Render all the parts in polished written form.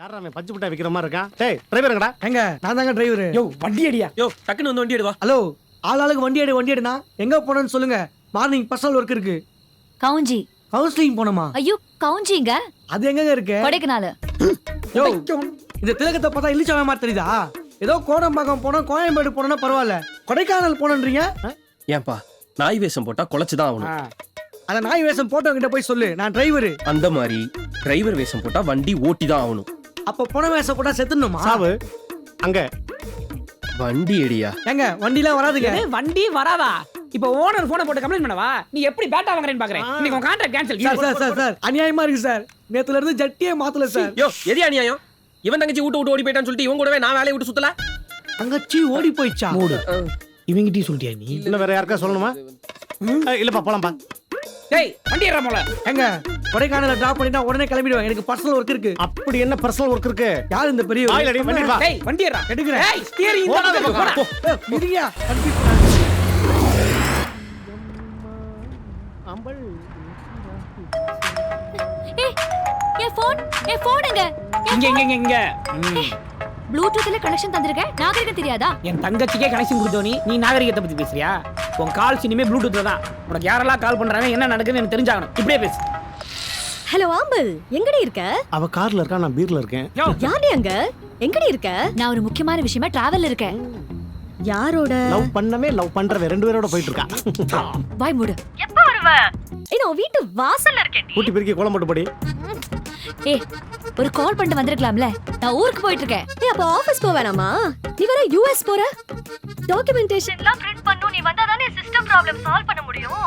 யாரா அவன் பஞ்சு மிட்டாய் விக்கிற மாதிரி இருக்கான்? டேய் டிரைவருங்கடா. எங்க நான் தாங்க டிரைவர். யோ வண்டி அடியா. யோ டக்குன்னு வந்து வண்டி எடுவா. ஹலோ, ஆளாளுக்கு வண்டி எடுனா எங்க போனேன்னு சொல்லுங்க. மார்னிங் பர்சனல் ஒர்க் இருக்கு. கவுஞ்சி. கவுன்சிலிங் போனோமா? ஐயோ கவுஞ்சிங்க. அது எங்கங்க இருக்கு? கொடைக்கானல். யோ இந்த திலகத்தை பார்த்தா இழிச்சவன் மாதிரி தெரியுதா? ஏதோ கோடம்பாக்கம் போனோம், கோயம்பேடு போனோம்னா பரவாயில்ல, கொடைக்கானல் போனன்றீங்க. ஏன்பா நாய் வேஷம் போட்டா குலைச்சுதான் ஆகணும். அத நாய் வேஷம் போட்டவங்கிட்ட போய் சொல்லு, நான் டிரைவர். அந்த மாதிரி டிரைவர் வேஷம் போட்டா வண்டி ஓட்டி தான் ஆகணும். அப்ப போன வேஷம் போட்டா செத்துணுமா? சாவு அங்க வண்டி எடியா. ஏங்க வண்டிலாம் வராதுங்க. வண்டி வராதா? இப்ப ஓனர் போனை போட்டு கம்ப்ளைண்ட் பண்ணவா? நீ எப்படி பேட்டா வாங்குறேன்னு பாக்குறேன். இன்னைக்கு உன் கான்ட்ராக்ட் கேன்சல். சார் அநியாயமா இருக்கு சார். நேத்துல இருந்து ஜட்டியே மாத்தல சார். யோ எது அநியாயம்? இவன் தங்கச்சி விட்டு ஓடி போயிட்டான்னு சொல்லிட்டு இவன் கூடவே நான் வேலையை விட்டு சுத்தல. தங்கச்சி ஓடி போயிச்சா? இவங்கிட்டயும் சொல்லிட்டியா நீ? இன்னும் வேற யாருக்கா சொல்லணுமா? இல்லப்பா போலாம்பா. டேய் வண்டி ஏறா போல. எங்க கொடைக்கானல டிராப் பண்ணிட்டா உடனே கிளம்பிடுவேன். எனக்கு பர்சனல் ஒர்க் இருக்கு. அப்படி என்ன பர்சனல் ஒர்க் இருக்கு? யார் இந்த பெரிய ஆயில் அடி வண்டி வா. டேய் வண்டி ஏறா. எடுக்குறேன். டேய் ஸ்டியரிங் இந்த பக்கம் போடா. இருங்க. அம்பல் ஏய் என் போன்ங்க. இங்க ப்ளூடூத்ல கனெக்ஷன் தந்திருக்கேன். நாகரிகம் தெரியாதா? என் தங்கச்சிக்கே கனெக்ஷன் கொடுத்தோனி நீ நாகரிகத்தை பத்தி பேசுறியா? உன் கால் இனிமே ப்ளூடூத்ல தான். உனக்கு யாரெல்லாம் கால் பண்றாங்க, என்ன நடக்குதுன்னு எனக்கு தெரிஞ்சாகணும். இப்படியே பேசு. ஹலோ ஆம்பல், எங்கடி இருக்க? அவ கார்ல இருக்கா, நான் பீர்ல இருக்கேன். யாரு அங்க? எங்கடி இருக்க? நான் ஒரு முக்கியமான விஷயமா டிராவல்ல இருக்கேன். யாரோட? லவ் பண்ணவே லவ் பண்றவே ரெண்டு பேரோட போயிட்டு இருக்கா. வாய் மூடு. எப்ப வருவ? நான் வீட்டு வாசல்ல இருக்கேன். கூட்டி பிரிக்கி கோலம் போட்டு போடி. ஏய் ஒரு கால் பண்ணிட்டு வந்திருக்கலாம்ல. நான் ஊருக்கு போயிட்டு இருக்கேன். அப்ப ஆபீஸ் போக வேணாமா? நீ வர யுஎஸ் போற? டாக்குமெண்டேஷன்லாம் பிரிண்ட் பண்ணனும். நீ வந்தா தானே சிஸ்டம் ப்ராப்ளம் சால்வ் பண்ண முடியும்.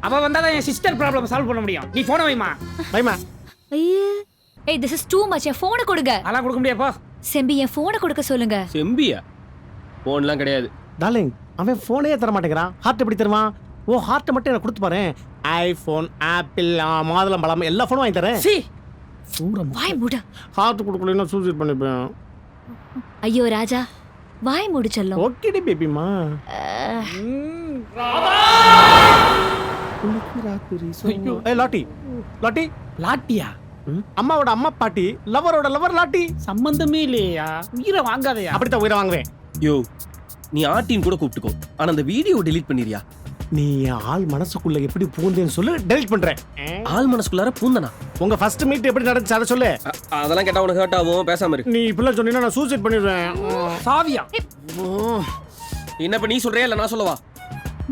அவ வந்தாதான் என் சிஸ்டர் ப்ராப்ளம் சால்வ் பண்ண முடியும். நீ போனை வைமா. வைமா. ஐயே, ஏய் this is too much. என் போனை கொடுங்க. அதெல்லாம் கொடுக்க முடியாப்பா. செம்பி என் போனை கொடுக்க சொல்லுங்க. செம்பியா? போன்லாம் கிடையாது. டார்லிங், அவன் போனே தர மாட்டேங்கிறான். ஹார்ட் எப்படி தருவான்? ஓ ஹார்ட் மட்டும் எனக்கு கொடுத்து பாரு. ஐபோன், ஆப்பிள், மாதுளம்பழம் எல்லா போனும் வாங்கி தரேன். சீ வாய் மூடு. ஹார்ட் கொடுக்கலன்னா சூசைட் பண்ணிப்பேன். ஐயோ ராஜா வாய் மூடு செல்லம். ஓகேடி பேபிமா. ஏய் லாட்டி லாட்டி லாட்டியா? அம்மாவோட அம்மா பாட்டி, லவரோட லவர் லாட்டி. சம்பந்தமே இல்லையா? உயிரை வாங்காதயா? அப்படித்தான் உயிரை வாங்குவேன். யோ நீ ஆட்டின்னு கூட கூப்பிட்டுக்கோ, ஆனா அந்த வீடியோ டெலீட் பண்ணிரியா? நீ ஆள் மனசுக்குள்ள எப்படி பூந்தேன்னு சொல்லு, டெலிட் பண்றேன். ஆள் மனசுக்குள்ளார பூந்தனா? உங்க ஃபர்ஸ்ட் மீட் எப்படி நடந்துச்சு அதை சொல்லு. அதெல்லாம் கேட்டா உனக்கு ஹர்ட் ஆகும், பேசாம இரு. நீ இப்படிலாம் சொன்னீங்கன்னா நான் சூசைட் பண்ணிடுவேன். சாவியா? என்ன இப்ப நீ சொல்றியா இல்ல நான் சொல்லவா?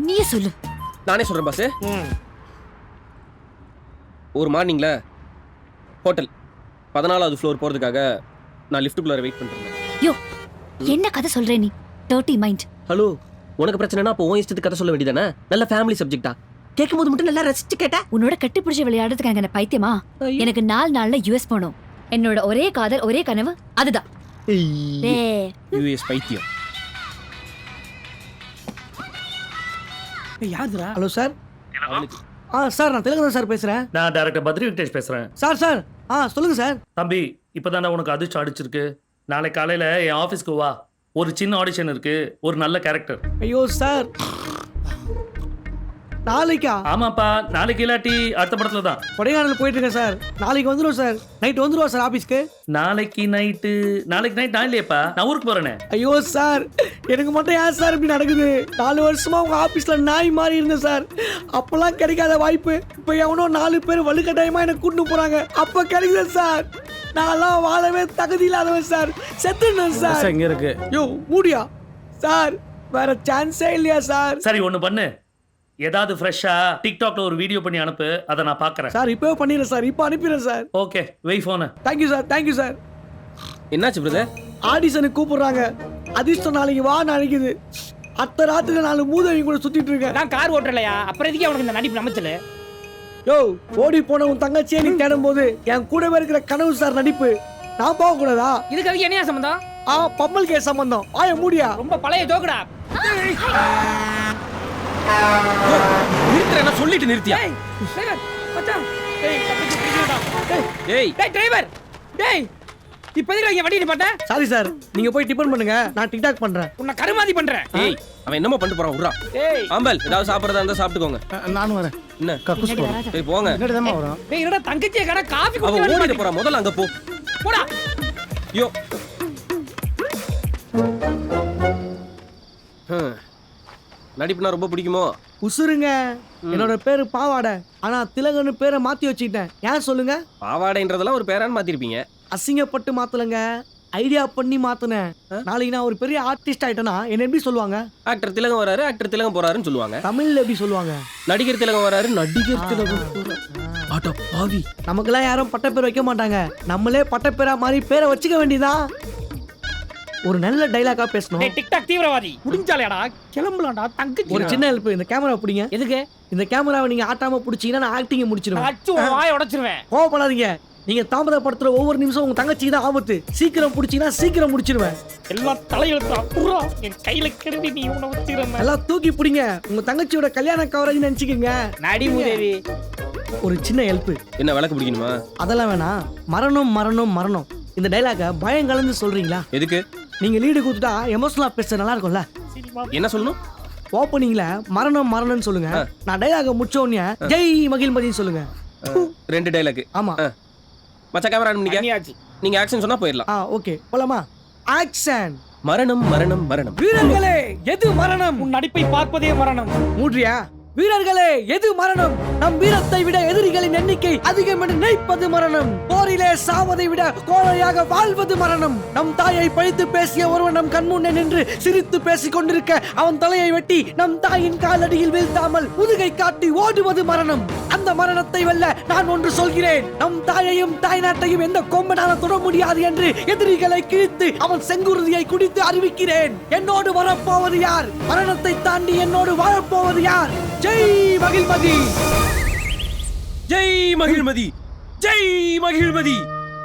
நீயே சொல்லு. நானே சொல்றேன் பாஸ். ஒரு மார்னிங்ல ஹோட்டல் 14வது ஃப்ளோர் போறதுக்காக நான் லிஃப்ட்டுக்குள்ளார வெயிட் பண்றேன். யோ என்ன கதை சொல்றே நீ? Dirty mind. ஹலோ, உனக்கு பிரச்சனைனா அப்போ உன் இஷ்டத்துக்கு கதை சொல்ல வேண்டியதானே? நல்ல ஃபேமிலி சப்ஜெக்ட்டா கேட்கும்போது மட்டும் நல்லா ரசிச்சு கேட்டா. உன்னோட கட்டி பிடிச்சி விளையாடுறதுக்கு என்ன பைத்தியமா? எனக்கு 4 நாள்ல யுஎஸ் போகணும். என்னோட ஒரே காதல் ஒரே கனவு அதுதான். யுஎஸ் பைத்தியம். யாருடா? Hello sir. சார் நான் தெலுங்கு சார் பேசுறேன். நான் டைரக்டர் பத்ரி வெங்கடேஷ் பேசுறேன். சார் சொல்லுங்க சார். தம்பி, இப்பதானே உனக்கு அதிர்ஷ்டம் அடிச்சிருக்கு. நாளை காலையில என் ஆபீஸ்க்கு வா. ஒரு சின்ன ஆடிஷன் இருக்கு, ஒரு நல்ல கேரக்டர். ஐயோ சார், நாளைக்கா? ஆமாப்பா, நாளைக்கு இல்லாட்டி அடுத்த படத்துல தான். கொடைக்கானல் போயிட்டு இருக்கேன் சார். நாளைக்கு வந்துடும் சார். நைட் வந்துடுவா சார் ஆபீஸ்க்கு. நாளைக்கு நைட் நான் இல்லையப்பா, நான் ஊருக்கு போறேனே. ஐயோ சார், எனக்கு மட்டும் ஏன் சார் இப்படி நடக்குது? 4 வருஷமா உங்க ஆபீஸ்ல நாய் மாறி இருந்தேன் சார். அப்பெல்லாம் கிடைக்காத வாய்ப்பு இப்ப எவனோ 4 பேர் வலுக்கட்டாயமா எனக்கு கூட்டு போறாங்க. அப்ப கிடைக்குது சார். நான்லாம் வாழவே தகுதி இல்லாதவன் சார். செத்துனேன் சார். இங்க இருக்கு. யோ மூடியா சார், வேற சான்ஸே இல்லையா சார்? சரி ஒண்ணு பண்ணு, ஏதாவது ஃப்ரெஷ்ஷா டிக்டாக்ல ஒரு வீடியோ பண்ணி அனுப்பு, அதை நான் பாக்குறேன். சார் இப்பவே பண்ணிடுறேன் சார். இப்போ அனுப்பிடுறேன் சார். ஓகே, வெய் போன. Thank you sir. என்னாச்சு பிரதர்? ஆடிஷனுக்கு கூப்பிடுறாங்க. அதிர்ஷ்டம் நாளைக்கு வா நினைக்குது. அத்த ராத்திரி 4 மூதவி கூட சுத்திட்டு இருக்கேன். நான் கார் ஓட்டலையா? அப்புறம் எதுக்கு அவனுக்கு இந்த நடிப்பு அமைச்சல? யோ ஓடி போன உன் தங்கச்சியை நீ தேடும் போது என் கூடவே இருக்கிற கனவு சார் நடிப்பு. நான் போக கூடாதா? இதுக்கு அதுக்கு என்ன சம்பந்தம்? பம்மல் கேஸ் சம்பந்தம். ஆய மூடியா? ரொம்ப பழைய ஜோக்குடா. நிறுத்துறேன்னா சொல்லிட்டு நிறுத்தியா? டேய் டிரைவர் மச்சான். டேய் தப்பிச்சு பிடிடா. டேய் டேய் டிரைவர். டேய் இப்போ எதுக்கு இங்க வண்டி நிப்பாட்ட? சாரி சார், நீங்க போய் டிபன் பண்ணுங்க, நான் டிக்டாக் பண்றேன். உன்னை கருமாதி பண்றேன். ஏய் அவன் என்னமோ பண்ணிட்டு போறான், உட்றா. டேய் ஆம்பல், ஏதாவது சாப்பிடுறதா இருந்தா சாப்பிட்டுக்கோங்க. நானும் வரேன். என்ன கக்கூஸ் போறேன். சரி போங்க. என்னடா வரும்? டேய் என்னடா தங்கச்சியை கடை காபி அவ குடிக்க ஓடிட்டு போறா, முதல்ல அங்க போ. போடா. யோ நடிப்புனா ரொம்ப பிடிக்குமோ? உசுருங்க. என்னோட பேரு பாவாடை. ஆனா திலகன்னு பேரை மாத்தி வச்சுக்கிட்டேன். ஏன் சொல்லுங்க? பாவாடைன்றதெல்லாம் ஒரு பேரான்னு மாத்திருப்பீங்க. அசிங்கப்பட்டு மாத்தலங்க, ஐடியா பண்ணி மாத்தினேன். நாளைக்கு நான் ஒரு பெரிய ஆர்டிஸ்ட் ஆயிட்டேன்னா என்ன எப்படி சொல்லுவாங்க? ஆக்டர் திலகம் வராரு, ஆக்டர் திலகம் போறாருன்னு சொல்லுவாங்க. தமிழ்ல எப்படி சொல்லுவாங்க? நடிகர் திலகம் வராரு, நடிகர் திலகம் போறாரு. அட பாவி. நமக்கெல்லாம் யாரும் பட்டப்பேர் வைக்க மாட்டாங்க. நம்மளே பட்டப்பேரா மாதிரி பேரை வச்சுக்க வேண்டியதா. ஒரு நல்ல டைலாக்கா பேசணும். டேய் டிக்டாக் தீவிரவாதி முடிஞ்சாலேடா கிளம்பலாம்டா தங்கச்சி. ஒரு சின்ன ஹெல்ப், இந்த கேமரா பிடிங்க. எதுக்கு? இந்த கேமராவை நீங்க ஆட்டாம பிடிச்சீங்கன்னா நான் ஆக்டிங் முடிச்சிருவேன். அச்சு உன் வாயை உடைச்சிருவேன். கோவப்படாதீங்க. நீங்க தாமதப்படுத்துற ஒவ்வொரு நிமிஷம் உங்க தங்கச்சிக்கு தான் ஆபத்து. சீக்கிரம் பிடிச்சீங்கன்னா சீக்கிரம் முடிச்சிருவேன். எல்லாம் தலையெழுத்து பூரா என் கையில கிருதி நீ உன வச்சிரணும். எல்லாம் தூக்கி பிடிங்க. உங்க தங்கச்சியோட கல்யாண கவரேஜ் நினைச்சுக்கோங்க. நடி மூதேவி. ஒரு சின்ன ஹெல்ப். என்ன விளக்கு பிடிக்கணுமா? அதெல்லாம் வேணாம். மரணம் மரணம் மரணம் இந்த டைலாக பயம் கலந்து சொல்றீங்களா? எதுக்கு? நீங்க லீடு கொடுத்துட்டா எமோஷனலா பேச நல்லா இருக்கும்ல. என்ன சொல்லணும்? ஓப்பனிங்ல மரணம் மரணம்னு சொல்லுங்க. நான் டைலாக முடிச்ச உடனே ஜெய் மகிழ்மதின்னு சொல்லுங்க. 2 டைலாக். ஆமா. மச்ச கேமரா ஆன் பண்ணிக்க. பண்ணியாச்சு. நீங்க ஆக்ஷன் சொன்னா போயிடலாம். ஓகே போலாமா? ஆக்ஷன். மரணம் மரணம் மரணம். வீரர்களே எது மரணம்? உன் நடிப்பை பார்ப்பதே மரணம். மூட்ரியா? வீரர்களே எது மரணம்? நம் வீரத்தை விட எதிரிகளின் எண்ணிக்கை அதிகம் என்று நினைப்பது மரணம். போரிலே சாவதை விட கோழையாக வாழ்வது மரணம். நம் தாயை பழித்து பேசிய ஒருவன் நம் கண்முன்னே நின்று சிரித்து பேசிக் கொண்டிருக்க அவன் தலையை வெட்டி நம் தாயின் காலடியில் வீழ்த்தாமல் முதுகை காட்டி ஓடுவது மரணம். அந்த மரணத்தை வெல்ல நான் ஒன்று சொல்கிறேன். நம் தாயையும் தாய் நாட்டையும் எந்த கொம்பனால தொட முடியாது என்று எதிரிகளை கிழித்து அவன் செங்குருதியை குடித்து அறிவிக்கிறேன். என்னோடு வரப்போவது யார்? மரணத்தை தாண்டி என்னோடு வாழப்போவது யார்? ஜெய் மகிழ்மதி. ஜெய் மகிழ்மதி. ஜெய் மகிழ்மதி.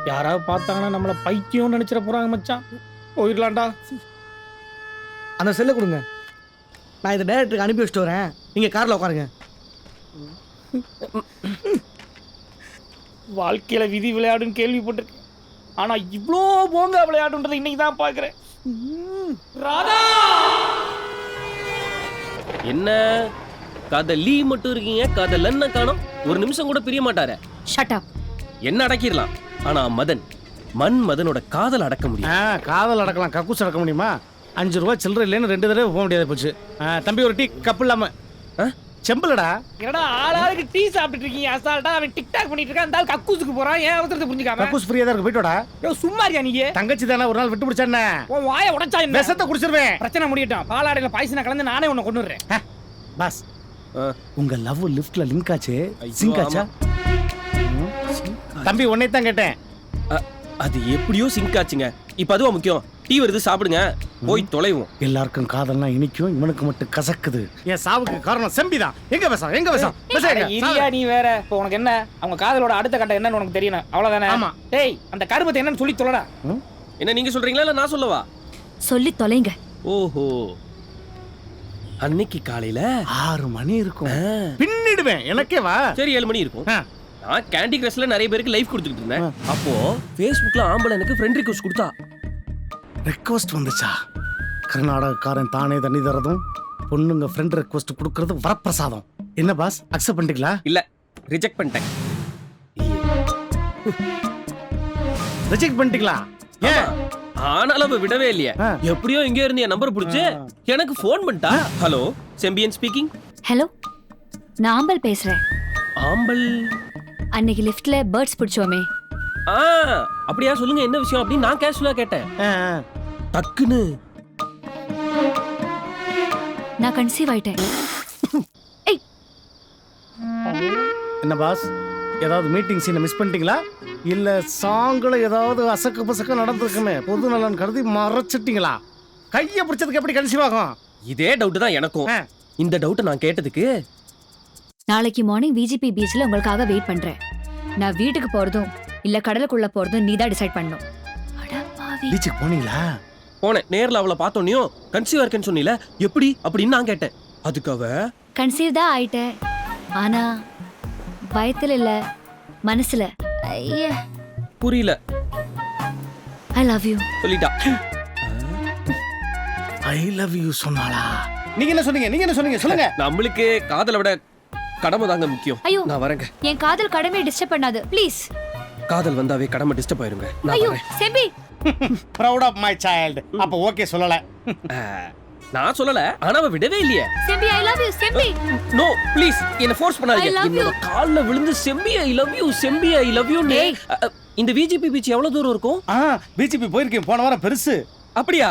யாராவது பார்த்தாங்கன்னா நம்மள பைத்தியம் நினைச்சிட போறாங்க மச்சான். போயிடலாம்டா. அந்த செல்லை கொடுங்க. நான் இதை டைரக்டருக்கு அனுப்பி வச்சுட்டு வரேன். நீங்க கார்ல உட்காருங்க. வாழ்க்கையில விதி விளையாடுன்னு கேள்விப்பட்டிருக்கேன். ஆனா இவ்ளோ போங்க விளையாடுன்றதை இன்னைக்கு தான் பாக்குறேன். ராதா என்ன காதலி மட்டும் இருக்கீங்க, காதலன்னு காணோம். ஒரு நிமிஷம் கூட பிரிய மாட்டாரே. Shut up. என்ன அடக்கிடலாம், ஆனா மதனோட காதல் அடக்க முடியும். காதல் அடக்கலாம், கக்கூஸ் அடக்க முடியுமா? 5 ரூபா சில்லறை இல்லைன்னு 2 தடவை போக முடியாது போச்சு. தம்பி ஒரு டீ கப்பு இல்லாம. செம்பலடா. என்னடா ஆளாளுக்கு டீ சாப்பிட்டுட்டு இருக்கீங்க அசால்ட்டா. அவன் டிக்டாக் பண்ணிட்டு இருக்கான். அந்த ஆள் கக்கூசுக்கு போறான். ஏன் அவசரத்தை புரிஞ்சுக்காம? கக்கூஸ் ஃப்ரீயா தான் இருக்கு, போயிட்டோடா. யோ சும்மா இருக்கியா நீங்க? தங்கச்சி தானே ஒரு நாள் விட்டு பிடிச்சானே. உன் வாயை உடைச்சா என்ன? விஷத்தை குடிச்சிருவேன். பிரச்சனை முடியட்டும். பாலாடையில பாய்சனை கலந்து நானே உன்னை கொன்னுறேன். பாஸ், உங்க லவ் லிஃப்ட்ல லிங்க் ஆச்சு. ஐயோ, சிங்க் ஆச்சா? தம்பி உன்னை தான் கேட்டேன். அது எப்படியோ சிங்க் ஆச்சுங்க. இப்ப அதுவா முக்கியம். டீ வருது, சாப்பிடுங்க, போய் தொலைவோம். எல்லாருக்கும் காதல்னா இனிக்கும், இவனுக்கு மட்டும் கசக்குது. என் சாவுக்கு காரணம் செம்பிதான். எங்க பேசாம், எங்க பேசாம்? இரியா நீ வேற. இப்போ உனக்கு என்ன? அவங்க காதலோட அடுத்த கட்டம் என்னன்னு உனக்கு தெரியணும், அவ்வளவுதானே? ஆமா. டேய் அந்த கருமத்தை என்னன்னு சொல்லி தொலைடா. என்ன நீங்க சொல்றீங்களா இல்ல நான் சொல்லவா? சொல்லி தொலைங்க. ஓஹோ, அன்னைக்கு காலையில 6 மணி இருக்கும். பின்னிடுவேன். எனக்கே வா. சரி 7 மணி இருக்கும். நான் கேண்டி கிரஷ்ல நிறைய பேருக்கு லைஃப் கொடுத்துட்டு இருந்தேன். அப்போ Facebookல ஆம்பளை எனக்கு ஃப்ரெண்ட் ரிக்வெஸ்ட் கொடுத்தா. ரெக்வஸ்ட் வந்துச்சா? கர்நாடகக்காரன் தானே தண்ணி தரதும் பொண்ணுங்க ஃப்ரெண்ட் ரெக்வஸ்ட் கொடுக்கறது வரப்பிரசாதம். என்ன பாஸ், அக்செப்ட் பண்ணிட்டீங்களா? இல்ல, ரிஜெக்ட் பண்ணிட்டேன். ரிஜெக்ட் பண்ணிட்டீங்களா? ஏன்? ஆனாலும் அவ விடவே இல்லையே. ஆ. எப்படியோ இங்க இருந்து என் நம்பர் புடிச்சு எனக்கு ஃபோன் பண்ணிட்டா. Hello, Sembiyan speaking. ஹலோ, நான் ஆம்பல் பேசுறேன். ஆம்பல்? அன்னைக்கு லிஃப்ட்ல பேர்ட்ஸ் பிடிச்சோமே. அப்படியா, சொல்லுங்க என்ன விஷயம் அப்படின்னு நான் கேஷுவலா கேட்டேன். டக்குன்னு நான் கன்சீவ் ஆயிட்டேன். ஏய், என்ன பாஸ், ஏதாவது மீட்டிங் சீனை மிஸ் பண்ணிட்டீங்களா? இல்ல சாங்குல ஏதாவது அசக்க பசக்க நடந்திருக்குமே, பொது நலன் கருதி மறைச்சிட்டீங்களா? கையை பிடிச்சதுக்கு எப்படி கன்சீவ் ஆகும்? இதே டவுட் தான் எனக்கும். இந்த டவுட் நான் கேட்டதுக்கு நாளைக்கு மார்னிங் விஜிபி பீச்ல உங்களுக்காக வெயிட் பண்றேன். நான் வீட்டுக்கு போறதும் இல்ல கடலுக்குள்ள போறதும் நீ தான் டிசைட் பண்ணணும். அட பாவி. பீச்சுக்கு போனீங்களா? போனேன். நேர்ல அவளை பார்த்தோன்னையும் கன்சீவ் இருக்கேன்னு சொன்னீல, எப்படி அப்படின்னு நான் கேட்டேன். அதுக்கு அவ கன்சீவ் தான் ஆயிட்டேன், ஆனா பயத்துல இல்ல மனசுல. ஐயா, புரியல. ஐ லவ் யூ சொல்லிட்டா. ஐ லவ் யூ சொன்னாளா? நீங்க என்ன சொன்னீங்க? நீங்க என்ன சொன்னீங்க? சொல்லுங்க. நம்மளுக்கு காதலை விட கடமை தாங்க முக்கியம். ஐயோ, நான் வரேங்க. என் காதல் கடமையை டிஸ்டர்ப் பண்ணாத ப்ளீஸ். காதல் வந்தாவே கடமை டிஸ்டர்ப் ஆயிருங்க. நான் ஐயோ வரேன். Sembi, proud of my child. அப்ப ஓகே சொல்லல. நான் சொல்லல, ஆனா அவ விடவே இல்லையே. Sembi I love you Sembi. No please, என்ன ஃபோர்ஸ் பண்ணாதீங்க. I love you. என்னோட கால்ல விழுந்து Sembi I love you, Sembi I love you. இந்த விஜிபி பீச் எவ்வளவு தூரம் இருக்கும்? பிஜிபி போயிருக்கேன் போன வாரம், பெருசு. அப்படியா?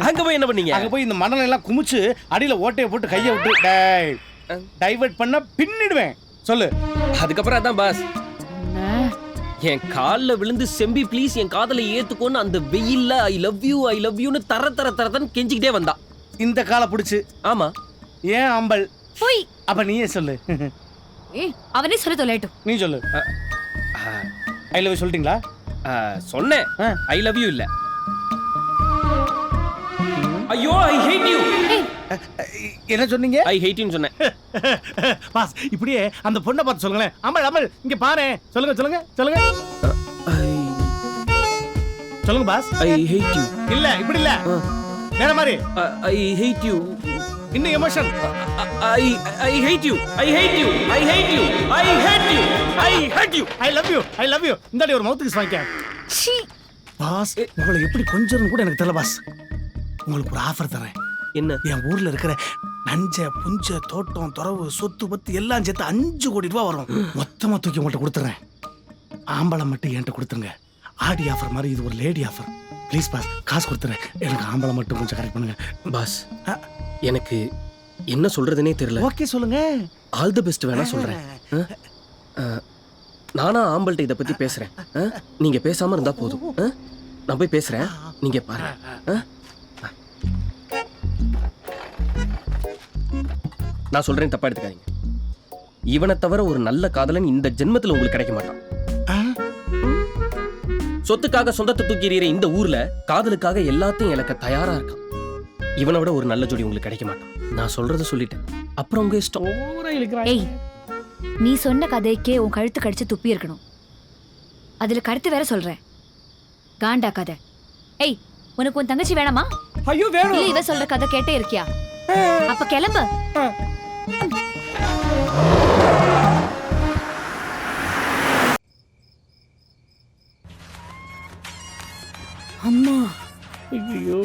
அங்க போய் என்ன பண்ணீங்க? அங்க போய் இந்த மணலை எல்லாம் குமிச்சு அடியில ஓட்டையை போட்டு கையை விட்டு டைவர்ட் பண்ண பின்னிடுவேன். சொல்லு. அதுக்கப்புறம் அதான் பாஸ், என் கால்ல விழுந்து செம்பி ப்ளீஸ் என் காதலை ஏத்துக்கோன்னு அந்த வெயில்ல ஐ லவ் யூன்னு தரன்னு கெஞ்சிக்கிட்டே வந்தா. இந்த காலை பிடிச்சு. ஆமா. ஏன் அம்பல்? போய் அப்ப நீயே சொல்லு. அவனே சொல்லி தொலையட்டும். நீ சொல்லு. ஐ லவ் யூ சொல்லிட்டீங்களா? சொன்னேன். ஐ லவ் யூ இல்ல. ஐயோ ஐ ஹேட் யூ. என்ன சொன்னீங்க? ஐ ஹேட் யூன்னு சொன்னேன். பாஸ் இப்படியே அந்த பொண்ணை பார்த்து சொல்லுங்களேன். அம்பல் அம்பல் இங்க பாரு. சொல்லுங்க சொல்லுங்க சொல்லுங்க சொல்லுங்க பாஸ். I hate you. இல்ல இப்படி இல்ல, வேற மாதிரி. I hate you. இன்னும் emotion. I hate you. I hate you. I hate you. I hate you. I hate you. I love you. I love you. இந்தாடி ஒரு மவுத் கிஸ் வாங்கிக்க. சீ. Pass உங்களை எப்படி கொஞ்சம் கூட எனக்கு தெரியல பாஸ். உங்களுக்கு ஒரு ஆஃபர் தரேன். என்ன? என் ஊர்ல இருக்கிற நஞ்ச புஞ்ச தோட்டம் துறவு சொத்து பத்து எல்லாம் சேர்த்து 5 கோடி ரூபாய் வரும். மொத்தமா தூக்கி உங்கள்கிட்ட கொடுத்துறேன். ஆம்பளை மட்டும் என்கிட்ட கொடுத்துருங்க. ஆடி ஆஃபர் மாதிரி இது ஒரு லேடி ஆஃபர். ப்ளீஸ் பாஸ் காசு கொடுத்துறேன். எனக்கு ஆம்பளை மட்டும் கொஞ்சம் கரெக்ட் பண்ணுங்க பாஸ். எனக்கு என்ன சொல்றதுனே தெரியல. ஓகே சொல்லுங்க. ஆல் தி பெஸ்ட் வேணா சொல்றேன். நானா ஆம்பல்ட்ட இத பத்தி பேசுறேன். நீங்க பேசாம இருந்தா போதும். நான் போய் பேசுறேன், நீங்க பாருங்க. நான் சொல்றேன், தப்பா எடுத்துக்காதீங்க. இவனை தவிர ஒரு நல்ல காதலன் இந்த ஜென்மத்துல உங்களுக்கு கிடைக்க மாட்டான். சொத்துக்காக சொந்தத்தை தூக்கி எறிகிற இந்த ஊர்ல காதலுக்காக எல்லாத்தையும் இழக்க தயாரா இருக்கான். இவனை விட ஒரு நல்ல ஜோடி உங்களுக்கு கிடைக்க மாட்டான். நான் சொல்றத சொல்லிட்டேன், அப்புறம் உங்க இஷ்டம். ஏய், நீ சொன்ன கதைக்கே உன் கழுத்து கடிச்சு துப்பி இருக்கணும். அதுல கருத்து வேற சொல்றேன். காண்டா கதை. ஏய், உனக்கு உன் தங்கச்சி வேணாமா? ஐயோ வேணும். இல்ல இவ சொல்ற கதை கேட்டே இருக்கியா? அப்ப கிளம்பு. அம்மா. ஐயோ.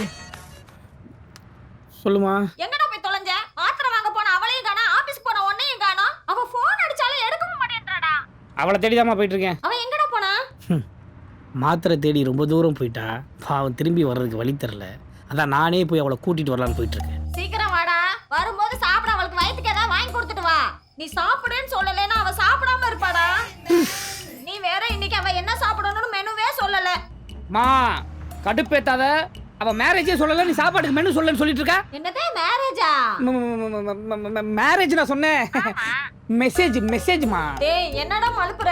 சொல்லுமா. எங்கடா போய் தொலைஞ்ச? பாத்திரம் வாங்க போன அவளையும் காணா, ஆபீஸ் போன உன்னையும் காணா. அவ போன் அடிச்சாலும் எடுக்கவும் மாட்டேன்றாடா. அவளை தேடிதாம்மா போயிட்டு இருக்கேன். அவ எங்கடா போனா? மாத்திரை தேடி ரொம்ப தூரம் போயிட்டா. பாவம் திரும்பி வர்றதுக்கு வழி தெரியல. அதான் நானே போய் அவளை கூட்டிட்டு வரலான்னு போயிட்டு இருக்கேன். சீக்கிரம் வாடா. வரும்போது சாப்பிட அவளுக்கு வயித்துக்கு ஏதாவது வாங்கி கொடுத்துட்டு வா. நீ சாப்பிடுன்னு சொல்லலைன்னா அவ சாப்பிடாம இருப்பாடா. நீ வேற இன்னைக்கு அவ என்ன சாப்பிடணும்னு மெனுவே சொல்லல. மா கடுப்பேத்தாத. அவ மேரேஜே சொல்லல, நீ சாப்பாட்டுக்கு மெனு சொல்லன்னு சொல்லிட்டு இருக்கா. என்னதே மேரேஜா? மேரேஜ் நான் சொன்னேன். மெசேஜ்மா. டேய் என்னடா மலுப்புற?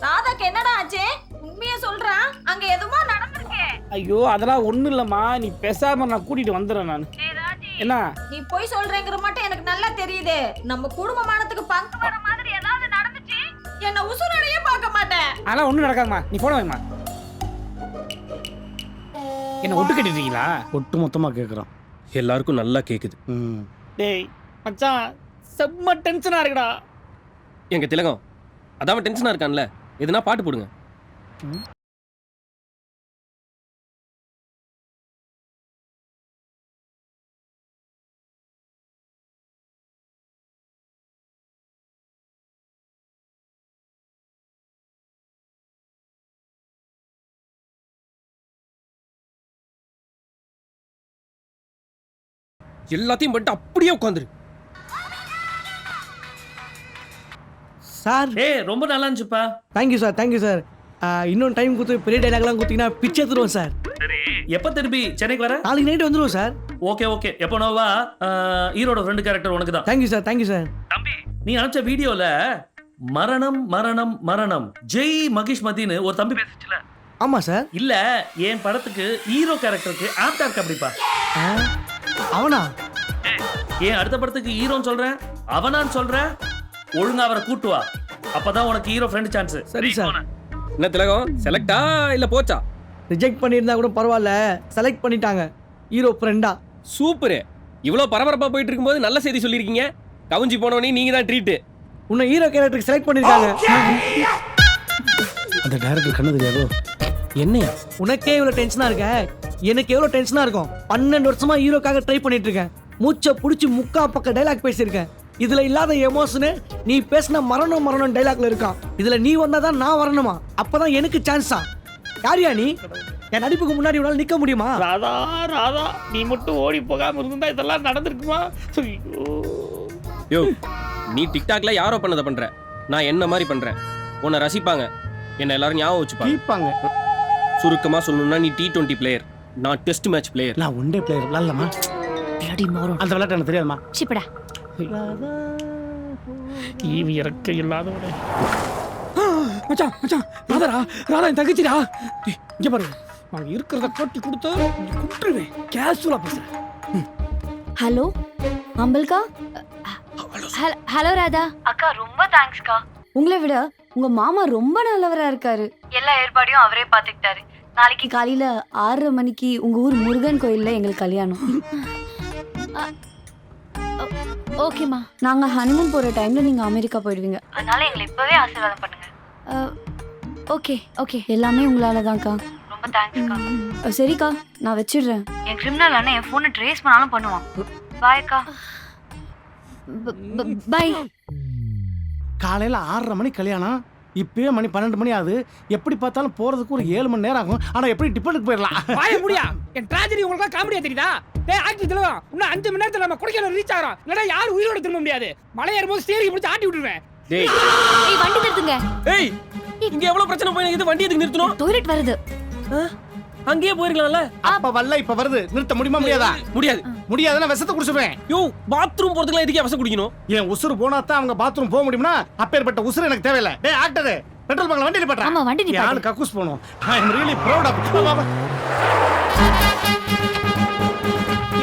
ராதாக்கு என்னடா ஆச்சு? உண்மையா சொல்றான், அங்க எதுமா நடந்துருக்கு. ஐயோ அதெல்லாம் ஒண்ணும் இல்லம்மா, நீ பேசாம நான் கூட்டிட்டு வந்துடுறேன் நான். என்ன நீ போய் சொல்றேங்கிற மட்டும் எனக்கு நல்லா தெரியுது. நம்ம குடும்பமானத்துக்கு பங்கு வர மாதிரி ஏதாவது நடந்துச்சு என்ன உசுரோடையே பார்க்க மாட்டேன். அதெல்லாம் ஒண்ணும் நடக்காதுமா, நீ போன வைமா. என்ன ஒட்டு கட்டிட்டீங்களா? ஒட்டு மொத்தமா கேக்குறான். எல்லாருக்கும் நல்லா கேக்குது. டேய் மச்சான், செம்ம டென்ஷனா இருக்குடா. எங்க திலகம் அதான் டென்ஷனா இருக்கான்ல, எதுனா பாட்டு போடுங்க. எல்லாத்தையும் பண்ணிட்டு அப்படியே உட்காந்துரு. சார் ரொம்ப நல்லா இருந்துச்சுப்பா. Thank you sir, thank you sir. இன்னொன்று டைம் கொடுத்து பெரிய டைலாக்லாம் கொடுத்தீங்கன்னா பிச்சை எடுத்துருவோம் சார். எப்போ திரும்பி சென்னைக்கு வர? நாளைக்கு நைட்டு வந்துடுவோம் சார். ஓகே ஓகே, எப்போ நோவா? ஈரோட ஃப்ரெண்டு கேரக்டர் உனக்கு தான். Thank you sir, thank you sir. தம்பி நீ அனுப்பிச்ச வீடியோல மரணம் மரணம் மரணம் ஜெய் மகிஷ் மதின்னு ஒரு தம்பி பேசிச்சுல? ஆமாம் சார். இல்ல என் படத்துக்கு ஹீரோ கேரக்டருக்கு ஆப்டா இருக்கு அப்படிப்பா. அவனா? ஏன் அடுத்த படத்துக்கு ஹீரோன்னு சொல்றேன், அவனான்னு சொல்றேன். ஒழுங்கா அவரை கூட்டு வா, அப்பதான் உனக்கு ஹீரோ ஃப்ரெண்ட் சான்ஸ். சரி சார். என்ன திலகம், செலக்டா இல்ல போச்சா? ரிஜெக்ட் பண்ணியிருந்தா கூட பரவாயில்ல, செலக்ட் பண்ணிட்டாங்க. ஹீரோ ஃப்ரெண்டா. சூப்பர். இவ்வளோ பரபரப்பா போயிட்டு இருக்கும்போது நல்ல செய்தி சொல்லியிருக்கீங்க. கவுஞ்சி போனவனே நீங்க தான் ட்ரீட். உன்னை ஹீரோ கேரக்டருக்கு செலக்ட் பண்ணிருக்காங்க. அந்த டைரக்டர் கண்ணு தெரியாதோ? என்னையா? உனக்கே இவ்வளவு டென்ஷனா இருக்க, எனக்கு எவ்வளவு டென்ஷனா இருக்கும். 12 வருஷமா ஹீரோக்காக ட்ரை பண்ணிட்டு இருக்கேன். மூச்சை புடிச்சு முக்கா பக்க டைலாக் பேசியிருக்கேன். இதுல இல்லாத எமோஷனு நீ பேசின மரணம் டைலாக்ல இருக்கான். இதுல நீ வந்தாதான் நான் வரணுமா? அப்பதான் எனக்கு சான்ஸா? யாரியா நீ? என் நடிப்புக்கு முன்னாடி உன்னால நிக்க முடியுமா? ராதா ராதா, நீ மட்டும் ஓடி போகாம இருந்தா இதெல்லாம் நடந்திருக்குமா? யோ, நீ டிக்டாக்ல யாரோ பண்ணதை பண்ற, நான் என்ன மாதிரி பண்றேன். உன்னை ரசிப்பாங்க, என்ன எல்லாரும் ஞாபகம் வச்சுப்பாங்க. தீப்பாங்க. சுருக்கமா சொல்லணும்னா நீ T20 பிளேயர், நான் டெஸ்ட் மேட்ச் பிளேயர். நான் ஒன் டே பிளேயர் விளாட்லாமா? பிளடி மோரோ. அந்த விளையாட்டு எனக்கு தெரியாதுமா. சிப்படா. ஈவி இறக்க இல்லாதவனே. மச்சான் மச்சான், ராதா ராதா என் தங்கச்சிடா. டேய், இங்க பாரு, நான் இருக்கிறத காட்டி கொடுத்து குட்டுருவேன். கேஷுவலா பேசுறேன். ஹலோ அம்பல்கா. ஹலோ ராதா. அக்கா ரொம்ப தேங்க்ஸ்க்கா. உங்களை விட உங்க மாமா ரொம்ப நல்லவரா இருக்காரு. எல்லா ஏற்பாடையும் அவரே பாத்துக்கிட்டாரு. நாளைக்கு காலையில 6:30 மணிக்கு உங்க ஊர் முருகன் கோயில்ல எங்களுக்கு கல்யாணம். ஓகேம்மா. நாங்க ஹனிமூன் போற டைம்ல நீங்க அமெரிக்கா போயிடுவீங்க. அதனால எங்களை இப்பவே ஆசீர்வாதம் பண்ணுங்க. Okay okay. எல்லாமே உங்களால தான்க்கா. ரொம்ப தேங்க்ஸ்க்கா. சரிக்கா, நான் வச்சிடுறேன். என் கிரிமினல் அண்ணன் என் போனை ட்ரேஸ் பண்ணாலும் பண்ணுவான். பாய் அக்கா. பை. காலையில 6:30 மணிக்கு கல்யாணம், இப்பயே மணி 12 மணி ஆகுது. எப்படி பார்த்தாலும் போறதுக்கு ஒரு 7 மணி நேரம் ஆகும். ஆனா எப்படி டிபெண்டுக்கு போயிடலாம். வாய முடியா? என் ட்ராஜடி உங்களுக்கு காமெடியா தெரியுதா? டேய் ஆக்டி தெலுவா, இன்னும் 5 மணி நேரத்துல நம்ம கொடைக்கானல் ரீச் ஆகறோம். இல்லனா யாரும் உயிரோட திரும்ப முடியாது. மலை ஏறும்போது ஸ்டீரிங் பிடிச்சு ஆட்டி விட்டுருவேன். டேய் ஏய், வண்டி நிறுத்துங்க. ஏய், இங்க எவ்வளவு பிரச்சனை போய் இது வண்டி எதுக்கு நிறுத்தணும்? டாய்லெட் வருது. அங்கேயே போயிருக்கலாம்ல. அப்ப வரல, இப்ப வருது. நிறுத்த முடியுமா? முடியாதா? முடியாது. முடியாதுன்னா விஷத்தை குடிச்சுடுவேன். யோ, பாத்ரூம் போறதுக்குலாம் எதுக்கு அவசரம் குடிக்கணும்? என் உசுறு போனா தான் அவங்க பாத்ரூம் போக முடியும்னா அப்பேற்பட்ட உசுறு எனக்கு தேவையில்லை. டேய் ஆக்டர், பெட்ரோல் பங்க்ல வண்டி நிப்பாட்றா. ஆமா, வண்டி நிப்பாட்டு. யாரு கக்கூஸ் போணும். ஐ அம் ரியலி ப்ரௌட் ஆஃப்.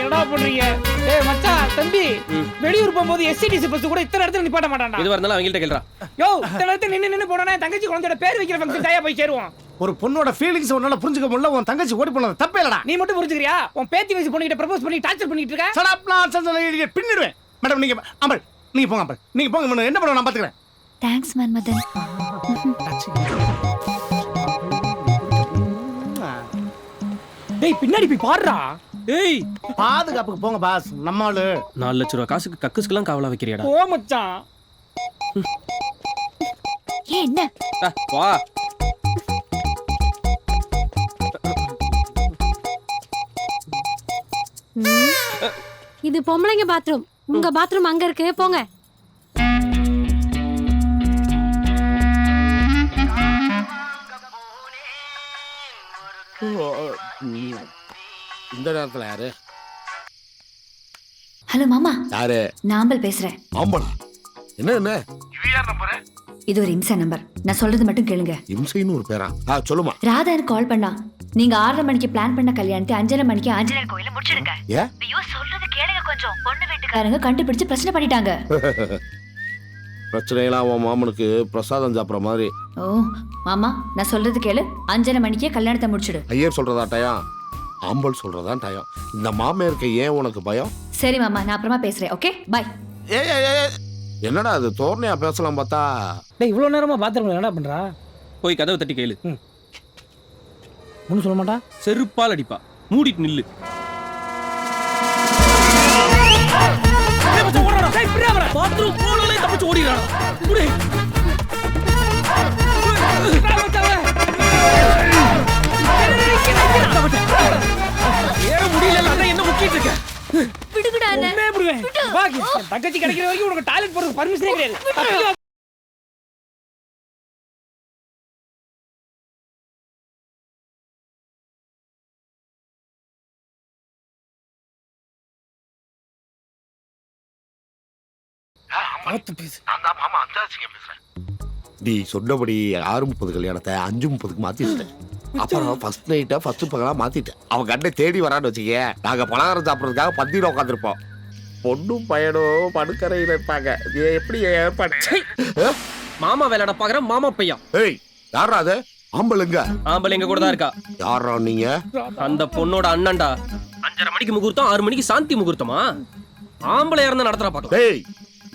என்னடா பண்றீங்க? டேய் மச்சான், தம்பி, வெளியூர் போகும்போது SCTC பஸ் கூட இத்தனை இடத்துல நிப்பாட்ட மாட்டான்டா. எதுவா இருந்தாலும் அவங்கள்ட்ட கேளுடா. யோ, இத்தனை இடத்துல நின்னு போனா தங்கச்சி குழந்தையோட பேர் வைக்கிற ஃபங்க்ஷன் டையா போய் சேருவான். ஒரு பொண்ணோட ஃபீலிங்ஸ் உன்னால புரிஞ்சுக்க முடியல. உன் தங்கச்சி ஓடி போனது தப்பே இல்லடா. நீ மட்டும் புரிஞ்சுக்கிறியா? உன் பேத்தி வயசு பொண்ணுகிட்ட ப்ரப்போஸ் பண்ணி டார்ச்சர் பண்ணிட்டு இருக்க. சடாப் நான் பின்னிடுவேன். மேடம் நீங்க அம்பல், நீங்க போங்க அம்பல், நீங்க போங்க. என்ன பண்ணுவோம் நான் பாத்துக்கிறேன். தேங்க்ஸ் மன்மதன். டேய் பின்னாடி போய் பாடுறா. ஏய், பாதுகாப்புக்கு போங்க பாஸ். நம்ம ஆளு 4 லட்சம் ரூபாய் காசுக்கு கக்குஸ்க்குலாம் காவலா வைக்கிறியாடா? ஓ மச்சான். ஏன் என்ன? வா. இது பொம்பளைங்க பாத்ரூம். உங்க பாத்ரூம் அங்க இருக்கு, போங்க. இந்த நேரத்துல யாரு? ஹலோ மாமா. யாரு? நான் அம்பல் பேசுறேன். ஆம்பளா? என்ன இது ஒரு இம்சா நம்பர். நான் சொல்றது மட்டும் கேளுங்க. இம்சைன்னு ஒரு பேரா? சொல்லுமா. ராதா எனக்கு கால் பண்ணா. நீங்க 6:30 மணிக்கு பிளான் பண்ண கல்யாணத்தை 5:30 மணிக்கு ஆஞ்சநேயர் கோயில முடிச்சிடுங்க. ஏன்? ஐயோ சொல்றது கேளுங்க கொஞ்சம். பொண்ணு வீட்டுக்காரங்க கண்டுபிடிச்சு பிரச்சனை பண்ணிட்டாங்க. பிரச்சனையெல்லாம் உன் மாமனுக்கு பிரசாதம் சாப்பிட்ற மாதிரி. ஓ மாமா, நான் சொல்றது கேளு. 5:30 மணிக்கே கல்யாணத்தை முடிச்சிடு. ஐயர் சொல்றதா டயம்? ஆம்பல் சொல்றதா டயம்? இந்த மாமியாருக்கு ஏன் உனக்கு பயம்? சரி மாமா, நான் அப்புறமா பேசுறேன். Okay bye. என்னடா அது தோரணையா பேசலாம் பார்த்தா? டேய், இவ்வளவு நேரமா பாத்ரூம்ல என்னடா பண்றா? போய் கதவை தட்டி கேளு. ஒன்னும் சொல்ல மாட்டா. செருப்பால் அடிப்பா. மூடிட்டு நில்லு. பாத்ரூம் போனாலே தப்பிச்சு ஓடிடுறான். ஏற முடியல, என்ன முக்கிட்டு இருக்க? விடுங்கடா என்ன. உண்மையே விடுவேன். வா, என் தங்கச்சி கிடைக்கிற வரைக்கும் உனக்கு டாய்லெட் போறதுக்கு பர்மிஷனே கிடையாது. நீ சொன்னபடி 6:30 கல்யாணத்தை 5:30க்கு மாத்திட்டேன். அப்புறம் ஃபர்ஸ்ட் நைட்டை ஃபர்ஸ்ட் பகலா மாத்திட்டேன். அவன் கண்ணை தேடி வரான்னு வச்சுக்க, நாங்க பலகாரம் சாப்பிட்றதுக்காக பந்தியில உட்காந்துருப்போம். பொண்ணும் பையனும் படுக்கறையில் இருப்பாங்க. எப்படி ஏற்பாடு? மாமா வேலைட பாக்குற மாமா பையன். ஏய், யாரா அது? ஆம்பளுங்க. ஆம்பளை எங்க கூட தான் இருக்கா. யாரா நீங்க? அந்த பொண்ணோட அண்ணன்டா. 5:30 மணிக்கு முகூர்த்தம், 6 மணிக்கு சாந்தி முகூர்த்தமா? ஆம்பளை யாருன்னு நடத்துறா பாக்கலாம். ஏய்,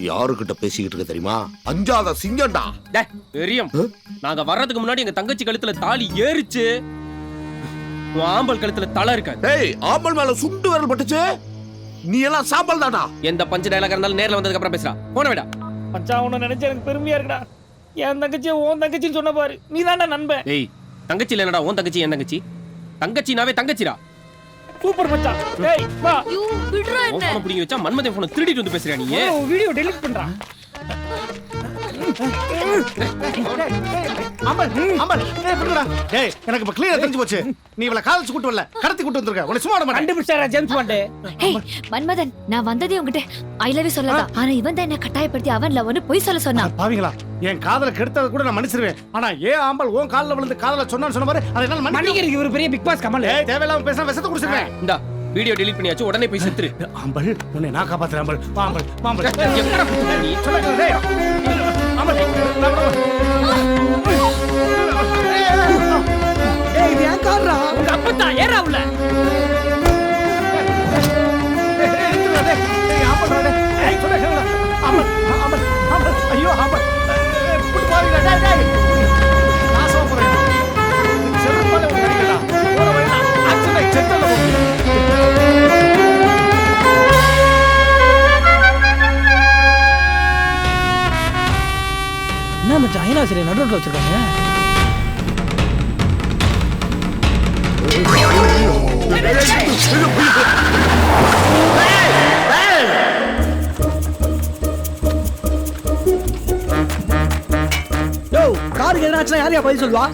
யாருக்கிட்ட பேசிக்கிட்டு இருக்க தெரியுமா? அஞ்சாத சிங்கம்டா. தெரியும். நாங்க வர்றதுக்கு முன்னாடி எங்க தங்கச்சி கழுத்துல தாலி ஏறிச்சு. உன் ஆம்பல் கழுத்துல தலை இருக்காது. டேய் ஆம்பல் மேல சுண்டு விரல் பட்டுச்சு, நீ எல்லாம் சாம்பல் தானா? எந்த பஞ்ச டயலாக் இருந்தாலும் நேர்ல வந்ததுக்கு அப்புறம் பேசுறா. போன விடா. மச்சான் உன்னை நினைச்சு எனக்கு பெருமையா இருக்குடா. என் தங்கச்சி உன் தங்கச்சின்னு சொன்ன பாரு, நீ தான்டா நண்பன். டேய் தங்கச்சி இல்லடா, உன் தங்கச்சி என் தங்கச்சி. தங்கச்சினாவே தங்கச்சிடா. சூப்பர் மச்சான். டேய் வா. ஐயோ விடுறா உன் என்ன. போனை பிடிங்கி வச்சா மன்மதன் போனை திருடிட்டு வந்து பேசுறியா நீ? வீடியோ டெலீட் பண்றான். அம்பல் அம்பல் டேய் விடுடா. டேய் எனக்கு இப்ப கிளியரா தெரிஞ்சு போச்சு, நீ இவள காலேஜ் கூட்டி வரல, கடத்தி கூட்டி வந்திருக்க. உன்னை சும்மா விட மாட்டேன். கண்டுபிடிச்சாரா ஜேம்ஸ் பாண்ட்? ஹேய் மன்மதன், நான் வந்ததே உன்கிட்ட ஐ லவ் யூ சொல்லதான். ஆனா இவன் தான் என்ன கட்டாயப்படுத்தி அவன் லவ்னு பொய் சொல்ல சொன்னான். பாவீங்களா, என் காதல கெடுத்தத கூட நான் மன்னிச்சிருவேன். ஆனா ஏன் ஆம்பல் உன் கால்ல விழுந்து காதல சொன்னான்னு சொன்ன மாதிரி அதை என்னால மன்னிக்க. மன்னிக்கிறதுக்கு இவர் பெரிய பிக் பாஸ் கமல். ஏய் தேவையில்லாம பேசினா விஷத்தை குடிச்சிருவேன். இந்தா வீடியோ டெலீட் பண்ணியாச்சு, உடனே போய் செத்துரு. ஆம்பல் உன்னை நான் காப்பாத்துறேன். ஆம்பல் வா ஆம்பல் வா ஆம்பல். எங்கடா போற நீ? சொல்லுங்க டேய் ஆம்பல் ஏய் இது ஏன் கார்ரா? உங்க அப்பத்தா ஏறா உள்ள. ஐயோ ஆம்பல் புடி பாருங்க. டேய் டேய் நான் சோப்பறேன். செருப்பால ஒரு கடிக்கடா. போற வழியா ஆக்சிடென்ட் செத்தல போகுது. என்ன மச்சான் ஐனா சரி நடுரோட்ல வச்சிருக்காங்க. யோ காருக்கு என்னாச்சுன்னா யாரையா பதில் சொல்லுவா?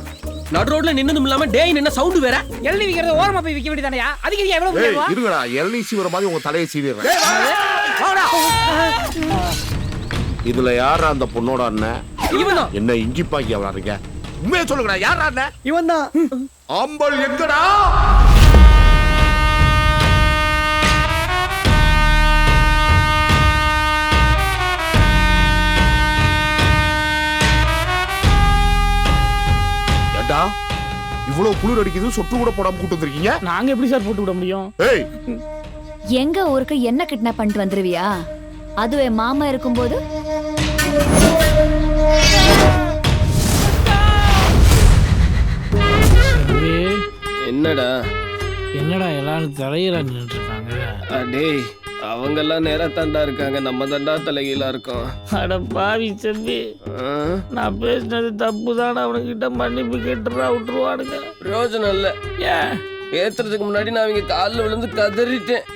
நடு ரோட்ல நின்னதும் இல்லாம டேய் என்ன சவுண்ட் வேற. எள்ளி விக்கிறது ஓரமா போய் விக்க வேண்டியதானயா? அதுக்கு நீ எவ்வளவு ஏய் பண்ணுவா? இருங்கடா, எல்ஐ சீவர மாதிரி உங்க தலையை சீவிடுறேன். இதுல யாரா அந்த பொண்ணோட அண்ணன்? இவன்தான். என்ன இஞ்சி பாக்கி வராருங்க? உண்மையை சொல்லுங்கடா, யாரா அண்ணன்? இவன் தான். ஆம்பல் எங்கடா? ஏண்டா இவ்வளவு குளிர் அடிக்குது, சொட்டு கூட போடாம கூட்டு வந்திருக்கீங்க? நாங்க எப்படி சார் போட்டு விட முடியும்? ஏய் எங்க ஊருக்கு என்ன கிட்னாப் பண்ணிட்டு வந்துருவியா? அதுவே மாமா இருக்கும்போது என்னடா என்னடா எல்லாரும் தலையில நின்னுட்டு இருக்காங்க? டேய் அவங்க எல்லாம் நேரா தாண்டா இருக்காங்க, நம்ம தாண்டா தலைகீழா இருக்கோம். அட பாவி செம்பி, நான் பேசினது தப்பு தானே. அவனுக்கிட்ட மன்னிப்பு கேட்டுறா விட்டுருவானுங்க. பிரயோஜனம் இல்ல. ஏன்? ஏத்துறதுக்கு முன்னாடி நான் அவங்க காலில் விழுந்து கதறிட்டேன்.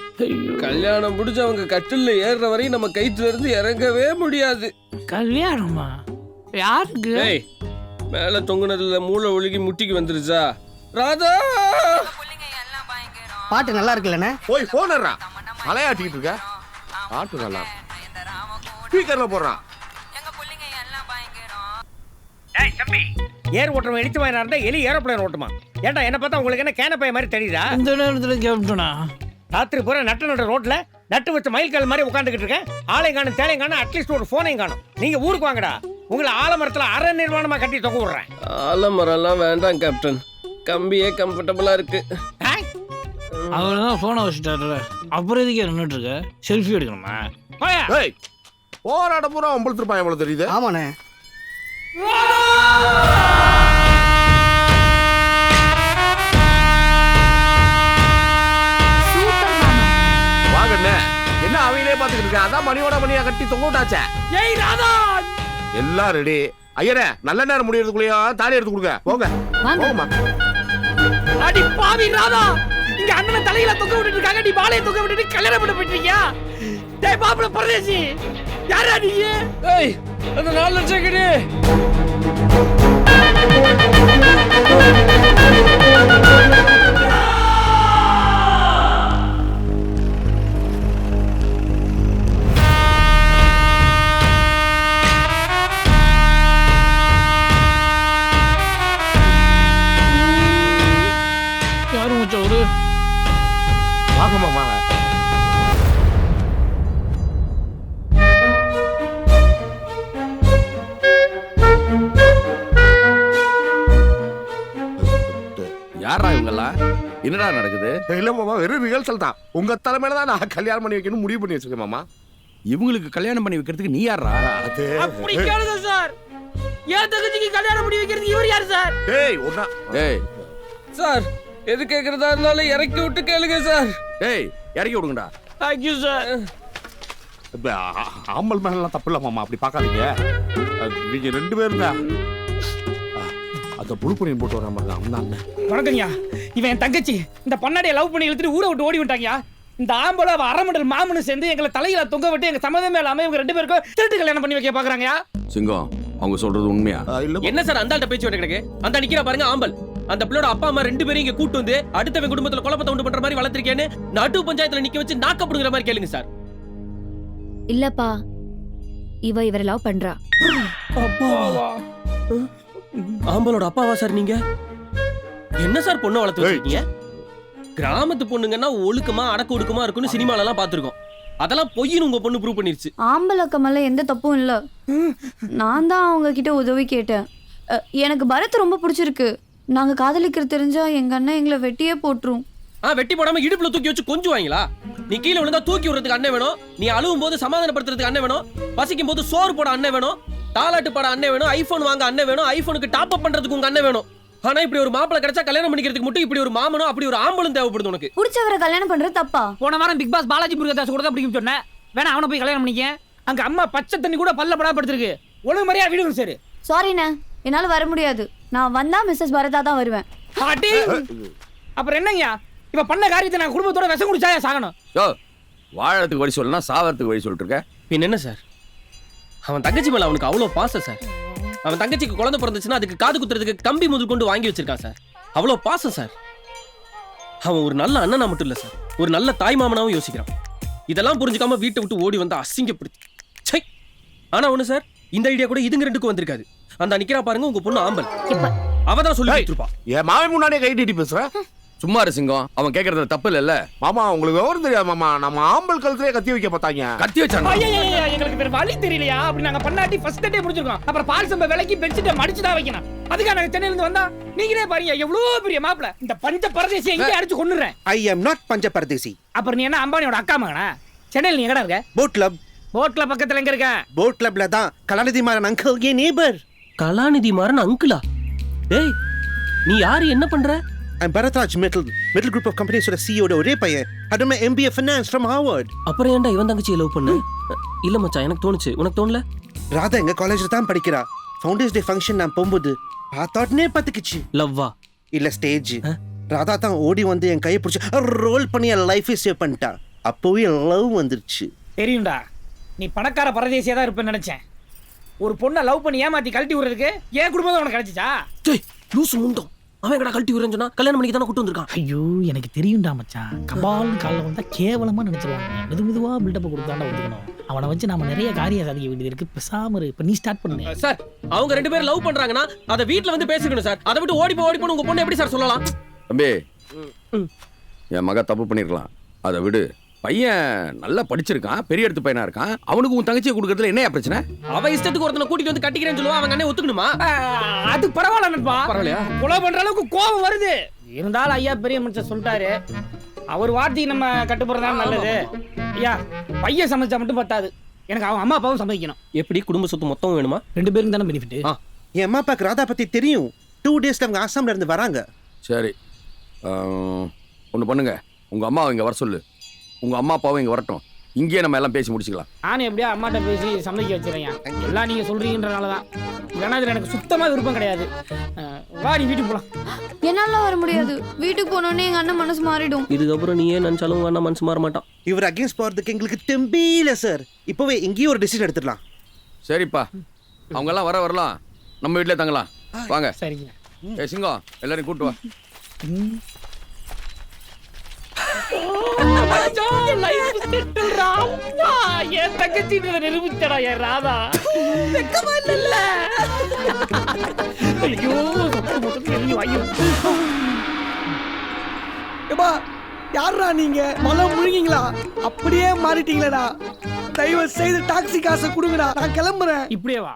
கல்யாணம் முடிஞ்சு அவங்க கட்டில்ல ஏறுற வரையும் நம்ம கைத்துல இருந்து இறங்கவே முடியாது. கல்யாணமா? யாருக்கு? டேய் மேல தொங்குனதுல மூளை ஒழுகி முட்டிக்கு வந்துருச்சா? ராதா பாட்டு நல்லா இருக்குல்லண்ணே. போய் போனறா, தலையாட்டிட்டு இருக்க. பாட்டு நல்லா ஸ்பீக்கர்ல போடுறான். ஏய் தம்பி, ஏர் ஓட்டுறவன் இடிச்சு வாயினா இருந்தா எலி ஏரோப்ளேன் ஓட்டுமா? ஏன்டா என்ன பார்த்தா உங்களுக்கு என்ன கேனப்பைய மாதிரி தெரியுதா? இந்த நேரத்துல கேப்டனா ராத்திரி பூரா நட்ட ரோட்ல நட்டு வச்ச மயில்கால் மாதிரி உட்காந்துக்கிட்டு இருக்கேன். ஆளையும் காணும் தேலையும் காணும், அட்லீஸ்ட் ஒரு போனையும் காணும். நீங்க ஊருக்கு வாங்கடா, உங்களை ஆலமரத்துல அரை நிர்வாணமா கட்டி தொங்க விடுறேன். ஆலமரம்லாம் வேண்டாம் கேப்டன், கம்பியே கம்ஃபர்டபுளா இருக்கு. அவர் தான் போனை வச்சுட்டாரு. அப்புறம் எதுக்கு நின்றுட்டு இருக்க? செல்ஃபி எடுக்கணுமா? ஏய் போராட பூரா ஒம்பளத்து ரூபாய் எவ்வளவு தெரியுது? ஆமாண்ணே. வாங்கண்ணே, என்ன அவங்களே பாத்துக்கிட்டு இருக்க? அதான் மணியோட மணியா கட்டி தொங்க விட்டாச்சே. ஏய் ராதா, எல்லாம் ரெடி. ஐயரே நல்ல நேரம் முடியறதுக்குள்ளேயா தாலி எடுத்து கொடுங்க. போங்க போங்கம்மா. அடி பாவி ராதா, இங்க அண்ணனை தலையில தொங்க விட்டுட்டு இருக்காங்க, நீ பாலைய தொங்க விட்டுட்டு கல்யாணம் பண்ண போயிட்டீங்க. டேய் பாப்புல பரதேசி, யாரா நீ? ஏய் அந்த 4 லட்சம் கிடு. யாரும் மச்சா ஒரு வாங்கம்மா வாங்க. யாரா இவங்கெல்லாம்? என்னடா நடக்குது? இல்ல மாமா, வெறும் ரிஹர்சல் தான். உங்க தலைமையில தான் நான் கல்யாணம் பண்ணி வைக்கணும் முடிவு பண்ணி வச்சிருக்கேன் மாமா. இவங்களுக்கு கல்யாணம் பண்ணி வைக்கிறதுக்கு நீ யாரா? அது அப்படி கேளுங்க சார், ஏன் தங்கச்சிக்கு கல்யாணம் பண்ணி வைக்கிறதுக்கு இவர் யார் சார்? டேய் ஒண்ணா டேய் சார் எது கேக்குறதா இருந்தாலும் இறக்கி விட்டு கேளுங்க சார். டேய் இறக்கி விடுங்கடா. Thank you sir. இப்ப ஆம்பல் மேலாம் தப்பு இல்லை மாமா, அப்படி பார்க்காதீங்க. நீங்க 2 பேரும் தான் அந்த புழு பணியன் போட்டு வர மாதிரி அவன் தான். வணக்கங்கய்யா, இவன் என் தங்கச்சி. இந்த பண்ணாடியை லவ் பண்ணி இழுத்துட்டு ஊரை விட்டு ஓடி விட்டாங்கயா. இந்த ஆம்பளை அவ அரமண்டல் மாமனு சேர்ந்து எங்களை தலையில தொங்க விட்டு எங்க சம்மதமே இல்லாம இவங்க 2 பேருக்கும் திருட்டு கல்யாணம் பண்ணி வைக்க பாக்குறாங்கயா. சிங்கம் அவங்க சொல்றது உண்மையா? என்ன சார் அந்த ஆள்கிட்ட பேச்சு கிடக்கு? அந்த நிக்கிறா பாருங்க ஆம்பல். அந்த பிள்ளையோட அப்பா அம்மா 2 பேரும் இங்க கூட்டு வந்து அடுத்தவங்க குடும்பத்துல குழப்பத்தை உண்டு பண்ற மாதிரி வளர்த்திருக்கேன்னு நடு பஞ்சாயத்துல நிக்க வச்சு நாக்கப்படுங்கிற மாதிரி கேளுங்க சார். இல்லப்பா, இவரை லவ் பண்றா. ஆம்பலோட அப்பாவா சார் நீங்க? என்ன சார் பொண்ணை வளர்த்து வச்சிருக்கீங்க? கிராமத்து பொண்ணுங்கன்னா ஒழுக்கமா அடக்க ஒடுக்கமா இருக்குன்னு சினிமால எல்லாம் பாத்துருக்கோம். அதெல்லாம் பொய்ன்னு உங்க பொண்ணு ப்ரூவ் பண்ணிருச்சு. ஆம்பளக்கமல்ல எந்த தப்பும் இல்ல. நான் தான் அவங்க கிட்ட உதவி கேட்டேன். எனக்கு பரத் ரொம்ப பிடிச்சிருக்கு. நாங்க காதலிக்கிறது தெரிஞ்சா எங்க அண்ணன் எங்களை வெட்டியே போட்டுரும். வெட்டி போடாம இடுப்புல தூக்கி வச்சு கொஞ்சம் வாங்களா? நீ கீழே விழுந்தா தூக்கி விடுறதுக்கு அண்ணன் வேணும். நீ அழுவும் போது சமாதானப்படுத்துறதுக்கு அண்ணன் வேணும். பசிக்கும் போது சோறு போட அண்ணன் வேணும். தாலாட்டு பாட அண்ணன் வேணும். ஐபோன் வாங்க அண்ணன் வேணும். ஐபோனுக்கு டாப் அப் பண்றதுக்கு உங்க அண்ணன் வேணும். ஆனா இப்படி ஒரு மாப்பிளை கிடைச்சா கல்யாணம் பண்ணிக்கிறதுக்கு மட்டும் இப்படி ஒரு மாமனும் அப்படி ஒரு ஆம்பளும் தேவைப்படுது உனக்கு. பிடிச்சவரை கல்யாணம் பண்றது தப்பா? போன வாரம் பிக் பாஸ் பாலாஜி முருகதாஸ் கூட தான் பிடிக்கும் சொன்னேன். வேணா அவனை போய் கல்யாணம் பண்ணிக்க. அங்க அம்மா பச்சை தண்ணி கூட பல்ல படாப்படுத்திருக்கு. ஒழுங்கு மாதிரியா வீடு சரி. சாரிண்ணே, என்னால வர முடியாது. நான் வந்தா மிஸ்ஸஸ் பரதா தான் வருவேன். அப்புறம் என்னங்கயா, இப்ப பண்ண காரியத்தை நான் குடும்பத்தோட விஷம் குடிச்சாயா சாகணும்? வாழறதுக்கு வழி சொல்லனா சாவறதுக்கு வழி சொல்லிட்டு இருக்க. பின் என்ன சார், அவன் தங்கச்சி மேல அவனுக்கு அவ்வளவு பாசம் சார். அவன் தங்கச்சிக்கு குழந்தை பிறந்துச்சுன்னா அதுக்கு காது குத்துறதுக்கு கம்பி முதல் கொண்டு வாங்கி வச்சிருக்கான் சார். அவ்வளவு பாசம் சார். அவன் ஒரு நல்ல அண்ணனா மட்டும் இல்ல சார், ஒரு நல்ல தாய் மாமனாவும் யோசிக்கிறான். இதெல்லாம் புரிஞ்சுக்காம வீட்டை விட்டு ஓடி வந்து அசிங்கப்படுத்தி சை. ஆனா ஒண்ணு சார், இந்த ஐடியா கூட இதுங்க 2க்கும் வந்திருக்காது. அந்த நிக்கிறா பாருங்க உங்க பொண்ணு ஆம்பல், அவதான் சொல்லி கொடுத்துருப்பா. என் மாமன் முன்னாடியே கை நீட்டி பேசுற. சும்மா இரு சிங்கம், அவன் கேக்குறது தப்பு இல்ல. மாமா உங்களுக்கு விவரம் தெரியாது மாமா, நம்ம ஆம்பல் கழுத்துலயே கத்தி வைக்க பார்த்தாங்க. கத்தி வச்சாங்க. எங்களுக்கு வேற வழி தெரியலையா? அப்படி நாங்க பண்ணாட்டி ஃபர்ஸ்ட் டே முடிச்சிருக்கோம். அப்புறம் பால் சம்ப விலைக்கு பெட்ஷீட்டை மடிச்சு தான் வைக்கணும். அதுக்காக நாங்க சென்னையில இருந்து வந்தா நீங்களே பாருங்க எவ்வளவு பெரிய மாப்பிள. இந்த பஞ்ச பரதேசி எங்க அடிச்சு கொன்னுறேன். ஐ அம் நாட் பஞ்ச பரதேசி. அப்புறம் நீ என்ன அம்பானியோட அக்கா மகனா? சென்னையில நீ எங்கடா இருக்க? Boat club. போட் கிளப் பக்கத்துல எங்க இருக்க? போட் கிளப்ல தான் கலாநிதி மாறன் அங்கிள் ஏ நேபர். கலாநிதி மாறன் அங்கிளா? டேய் நீ யாரு, என்ன பண்ற? I'm Bharatraj middle group of companies ஓட CEO ஒரே பையன். அதுவும் MBA finance from Harvard. அப்புறம் ஏன்டா இவன் தங்கச்சியை லவ் பண்ண? இல்ல மச்சான், எனக்கு தோணுச்சு, உனக்கு தோணல? ராதா எங்க காலேஜ்ல தான் படிக்கிறா. ஃபவுண்டர்ஸ் டே ஃபங்க்ஷன் நான் போகும்போது பார்த்தாட்னே பத்துக்குச்சு. லவ்வா? இல்ல ஸ்டேஜ். ராதா தான் ஓடி வந்து என் கையை பிடிச்சி ரோல் பண்ணி என் லைஃபை சேவ் பண்ணிட்டா. அப்போவே லவ் வந்துருச்சு. தெரியும்டா, நீ பணக்கார பரதேசியா தான் இருப்பேன்னு நினைச்சேன். ஒரு பொண்ணை லவ் பண்ணி ஏமாத்தி கழட்டி விடுறதுக்கு என் குடும்பம் உனக்கு கிடைச்சிச்சா? டேய் லூசு முண்டம், அவன் கடா கழட்டி விடுறேன்னு சொன்னா கல்யாணம் பண்ணி தானே கூட்டு வந்திருக்கான். ஐயோ எனக்கு தெரியும்டா மச்சான், கபால்னு காலில் வந்தா கேவலமா நினைச்சிருவாங்க. மெதுவா பில்டப் கொடுத்தாண்டா ஒதுக்கணும். அவனை வச்சு நம்ம நிறைய காரியம் சாதிக்க வேண்டியது இருக்கு. பேசாம இரு, இப்ப நீ ஸ்டார்ட் பண்ணு. சார் அவங்க 2 பேரும் லவ் பண்றாங்கன்னா அதை வீட்டுல வந்து பேசிக்கணும் சார். அதை விட்டு ஓடி போய் உங்க பொண்ணு எப்படி சார் சொல்லலாம்? தம்பி, என் மக தப்பு பண்ணிருக்கலாம், அதை விடு. பையன் நல்லா படிச்சிருக்கான், பெரிய இடத்து பையனா இருக்கான். அவனுக்கு உன் தங்கச்சியை கொடுக்கறதுல என்ன பிரச்சனை? அவ இஷ்டத்துக்கு ஒருத்தனை கூட்டிட்டு வந்து கட்டிக்கிறேன்னு சொல்லுவா, அவங்க அண்ணே ஒத்துக்கணுமா? அது பரவாயில்ல நண்பா. பரவாயில்லையா? கொலை பண்ற அளவுக்கு கோபம் வருது. இருந்தாலும் ஐயா பெரிய மனுஷன் சொல்லிட்டாரு, அவர் வார்த்தைக்கு நம்ம கட்டுப்படுறதா நல்லது. ஐயா பையன் சமைச்சா மட்டும் பத்தாது, எனக்கு அவன் அம்மா அப்பாவும் சமைக்கணும். எப்படி குடும்ப சொத்து மொத்தம் வேணுமா? 2 பேரும் தானே பெனிஃபிட். என் அம்மா அப்பாக்கு ராதா பத்தி தெரியும். 2 டேஸ்ல அவங்க ஆசாம்ல இருந்து வராங்க. சரி, ஒன்று பண்ணுங்க, உங்க அம்மா இங்க வர சொல்லு. உங்க அம்மா அப்பாவும் இங்க வரட்டும். இங்கேயே நம்ம எல்லாம் பேசி முடிச்சுக்கலாம். நானும் எப்படியா அம்மாட்ட பேசி சமைக்க வச்சிருக்கேன். எல்லாம் நீங்க சொல்றீங்கன்றனால தான். இல்லைன்னா இதுல எனக்கு சுத்தமா விருப்பம் கிடையாது. வா நீ வீட்டுக்கு போலாம். என்னால வர முடியாது. வீட்டுக்கு போனோடனே எங்க அண்ணன் மனசு மாறிடும். இதுக்கப்புறம் நீ ஏன் நினைச்சாலும் உங்க அண்ணன் மனசு மாற மாட்டான். இவர் அகேன்ஸ்ட் போறதுக்கு எங்களுக்கு தெம்பியில சார். இப்போவே எங்கேயும் ஒரு டிசிஷன் எடுத்துடலாம். சரிப்பா, அவங்க எல்லாம் வரலாம், நம்ம வீட்டிலே தங்கலாம். வாங்க. சரிங்க. ஏ சிங்கம், எல்லாரையும் கூட்டு வா. என் தங்கச்சி நிரூபிச்சடா என் ராதா. யாரா நீங்க? மலம் முழுங்கீங்களா? அப்படியே மாறிட்டீங்களா? தயவு செய்து டாக்ஸி காசை கொடுங்கடா, நான் கிளம்புறேன். இப்படியே வா.